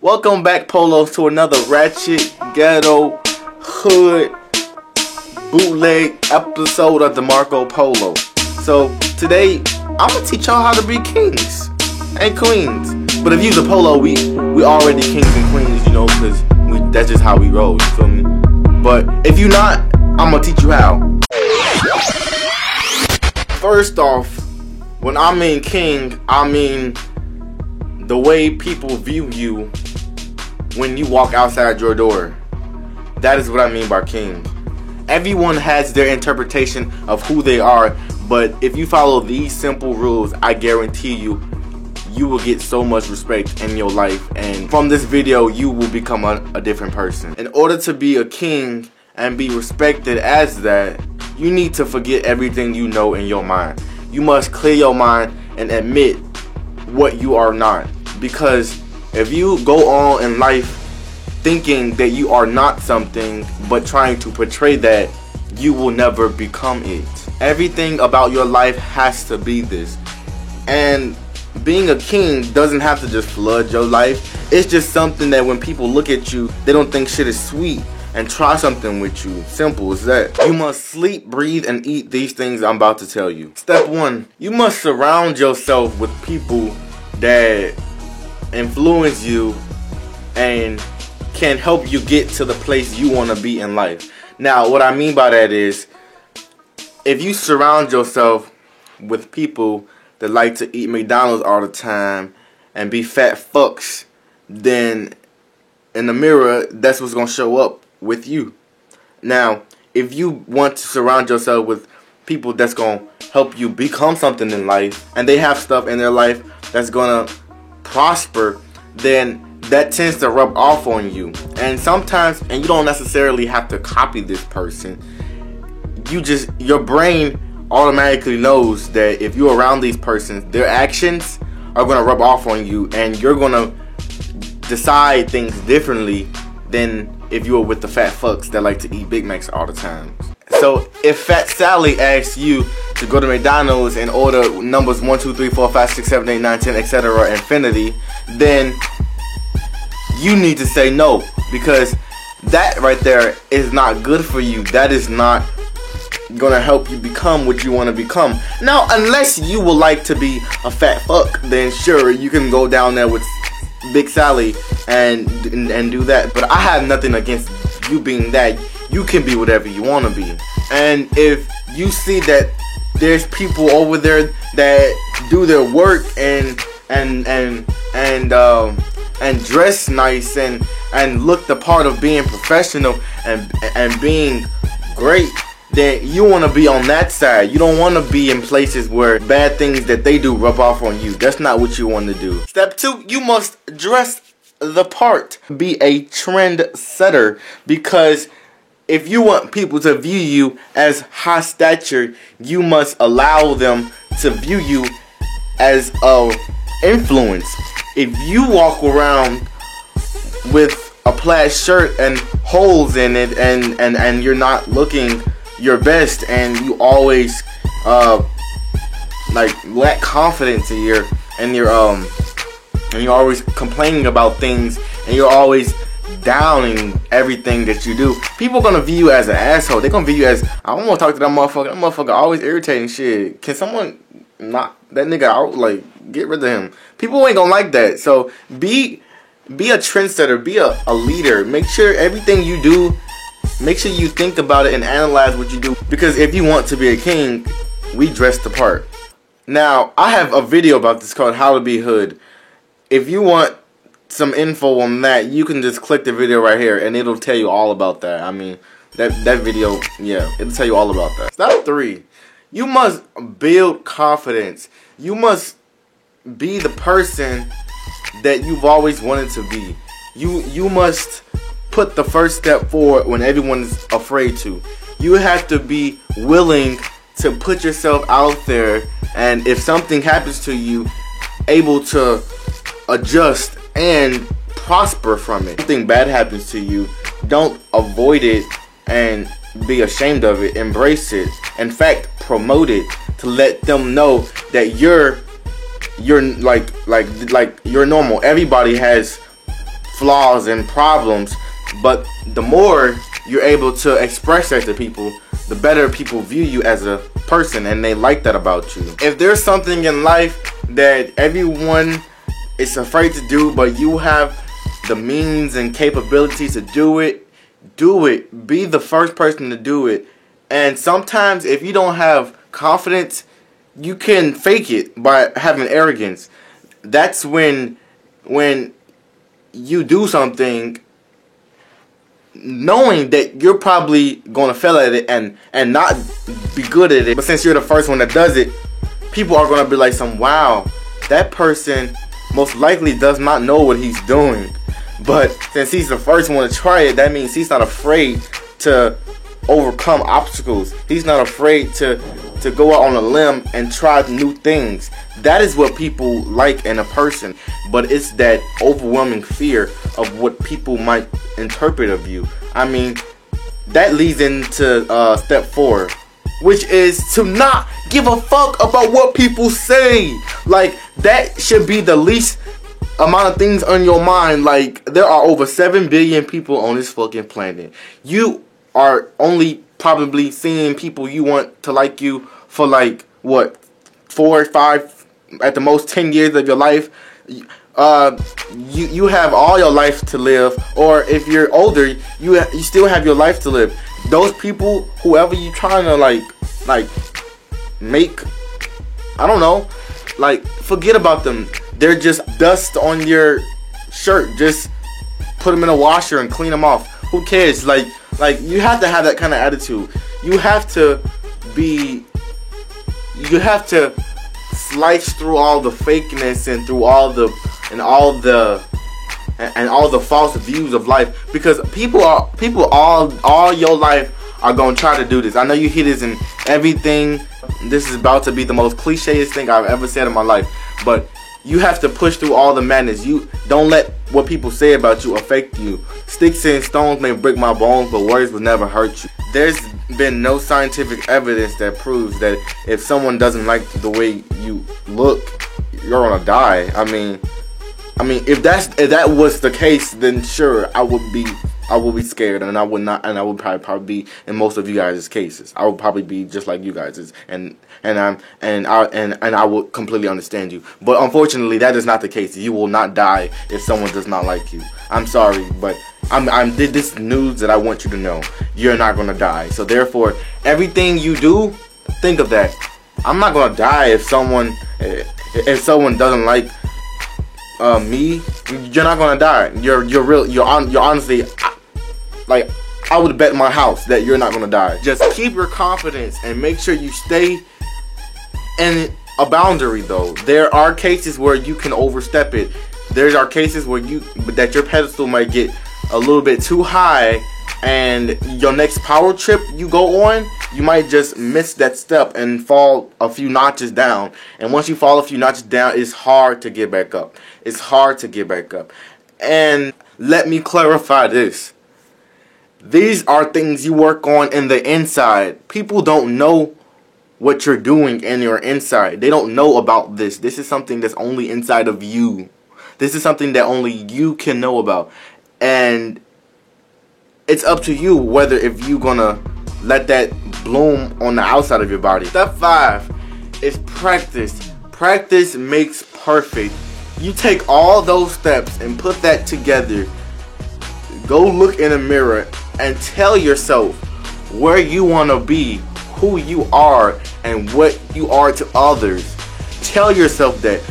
Welcome back, PoLo, to another ratchet, ghetto, hood, bootleg episode of Demarco PoLo. So today, I'm gonna teach y'all how to be kings and queens. But if you're the PoLo, we already kings and queens, you know, because that's just how we roll. You feel me? But if you're not, I'm gonna teach you how. First off, when I mean king, I mean the way people view you when you walk outside your door. That is what I mean by king. Everyone has their interpretation of who they are, but if you follow these simple rules, I guarantee you, you will get so much respect in your life, and from this video, you will become a different person. In order to be a king and be respected as that, you need to forget everything you know in your mind. You must clear your mind and admit what you are not. Because if you go on in life thinking that you are not something but trying to portray that, you will never become it. Everything about your life has to be this. And being a king doesn't have to just flood your life. It's just something that when people look at you, they don't think shit is sweet and try something with you. Simple as that. You must sleep, breathe, and eat these things I'm about to tell you. Step 1, you must surround yourself with people that influence you and can help you get to the place you want to be in life. Now, what I mean by that is, if you surround yourself with people that like to eat McDonald's all the time and be fat fucks, then in the mirror, that's what's going to show up with you. Now, if you want to surround yourself with people that's going to help you become something in life, and they have stuff in their life that's going to prosper, then that tends to rub off on you. And sometimes, and you don't necessarily have to copy this person, your brain automatically knows that if you're around these persons, their actions are going to rub off on you, and you're going to decide things differently than if you were with the fat fucks that like to eat Big Macs all the time. So if Fat Sally asks you to go to McDonald's and order numbers 1, 2, 3, 4, 5, 6, 7, 8, 9, 10, etc. infinity, then you need to say no, because that right there is not good for you. That is not gonna help you become what you want to become. Now, unless you would like to be a fat fuck, then sure, you can go down there with Big Sally and do that. But I have nothing against you being that. You can be whatever you want to be. And if you see that there's people over there that do their work and dress nice and look the part of being professional and being great, then you want to be on that side. You don't want to be in places where bad things that they do rub off on you. That's not what you want to do. Step 2, you must dress the part. Be a trend setter, because if you want people to view you as high stature, you must allow them to view you as a influence. If you walk around with a plaid shirt and holes in it and you're not looking your best, and you always like lack confidence in and you're always complaining about things, and you're always downing everything that you do, people are gonna view you as an asshole. They're gonna view you as, I don't want to talk to that motherfucker. That motherfucker always irritating shit. Can someone knock that nigga out? Like, get rid of him. People ain't gonna like that. So be a trendsetter. Be a leader. Make sure everything you do, make sure you think about it and analyze what you do. Because if you want to be a king, we dress the part. Now, I have a video about this called How to Be Hood. If you want some info on that, you can just click the video right here and it'll tell you all about that. I mean, that video, yeah, it'll tell you all about that. Step 3, you must build confidence. You must be the person that you've always wanted to be. You must put the first step forward when everyone's afraid to. You have to be willing to put yourself out there, and if something happens to you, able to adjust and prosper from it. If something bad happens to you, don't avoid it and be ashamed of it. Embrace it. In fact, promote it to let them know that you're like you're normal. Everybody has flaws and problems, but the more you're able to express that to people, the better people view you as a person, and they like that about you. If there's something in life that everyone is afraid to do, but you have the means and capabilities to do it, do it. Be the first person to do it. And sometimes if you don't have confidence, you can fake it by having arrogance. That's when you do something knowing that you're probably gonna fail at it and not be good at it. But since you're the first one that does it, people are gonna be like, wow, that person most likely does not know what he's doing. But since he's the first one to try it, that means he's not afraid to overcome obstacles. He's not afraid to go out on a limb and try new things. That is what people like in a person. But it's that overwhelming fear of what people might interpret of you. I mean, that leads into step 4, which is to not give a fuck about what people say. Like, that should be the least amount of things on your mind. Like, there are over 7 billion people on this fucking planet. You are only probably seeing people you want to like you for like, what, 4 or 5, at the most 10 years of your life. You have all your life to live, or if you're older, you still have your life to live. Those people, whoever you trying to like make, I don't know, like, forget about them. They're just dust on your shirt. Just put them in a washer and clean them off. Who cares? Like you have to have that kind of attitude. You have to slice through all the fakeness and through all the false views of life, because people all your life are gonna try to do this. I know you hear this in everything. This is about to be the most clichéest thing I've ever said in my life, but you have to push through all the madness. You don't let what people say about you affect you. Sticks and stones may break my bones, but words will never hurt you. There's been no scientific evidence that proves that if someone doesn't like the way you look, you're gonna die. I mean, if that was the case, then sure, I would be scared, and I would probably be in most of you guys' cases. I would probably be just like you guys, and I would completely understand you. But unfortunately, that is not the case. You will not die if someone does not like you. I'm sorry, but this news that I want you to know. You're not gonna die. So therefore, everything you do, think of that. I'm not gonna die if someone doesn't like me. You're not gonna die. You're honestly, like, I would bet my house that you're not gonna die. Just keep your confidence and make sure you stay in a boundary, though. There are cases where you can overstep it. There are cases where that your pedestal might get a little bit too high, and your next power trip you go on, you might just miss that step and fall a few notches down. And once you fall a few notches down, it's hard to get back up. It's hard to get back up. And let me clarify this. These are things you work on in the inside. People don't know what you're doing in your inside. They don't know about this. This is something that's only inside of you. This is something that only you can know about. And it's up to you whether if you're gonna let that bloom on the outside of your body. Step 5 is practice. Practice makes perfect. You take all those steps and put that together. Go look in a mirror and tell yourself where you want to be, who you are, and what you are to others. Tell yourself that.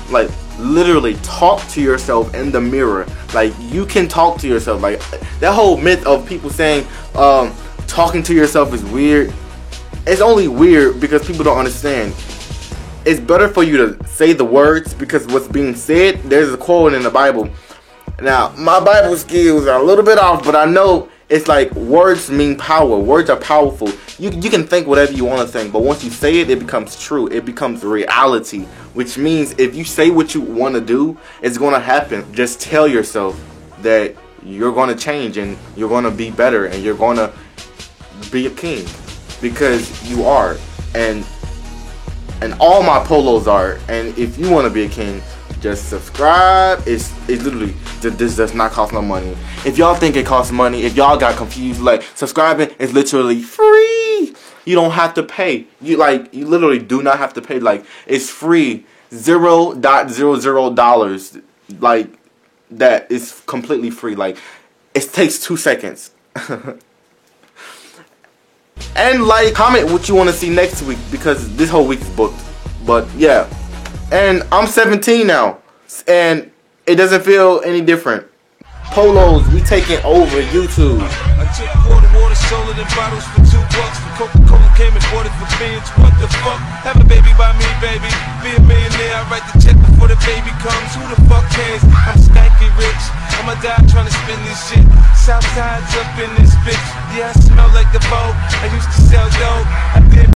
Like, literally talk to yourself in the mirror. Like, you can talk to yourself. Like, that whole myth of people saying talking to yourself is weird. It's only weird because people don't understand. It's better for you to say the words, because what's being said, there's a quote in the Bible. Now, my Bible skills are a little bit off, but I know it's like words mean power. Words are powerful. You can think whatever you want to think, but once you say it, it becomes true. It becomes reality, which means if you say what you want to do, it's going to happen. Just tell yourself that you're going to change and you're going to be better and you're going to be a king, because you are. And all my PoLos are. And if you want to be a king, Just subscribe. It's literally, this does not cost no money. If y'all think it costs money, if y'all got confused, like, subscribing is literally free. You don't have to pay. You literally do not have to pay. Like, it's free. $0.00. Like, that is completely free. Like, it takes 2 seconds. And like, comment what you want to see next week, because this whole week is booked. But yeah, and I'm 17 now, and it doesn't feel any different. PoLos, we taking over YouTube. I took water, sold it in bottles for $2. The Coca-Cola came and bought it for $1. What the fuck? Have a baby by me, baby. Be a millionaire. I write the check before the baby comes. Who the fuck cares? I'm stanky rich. I'ma die trying to spend this shit. Southside's up in this bitch. Yeah, I smell like the boat. I used to sell dope. I did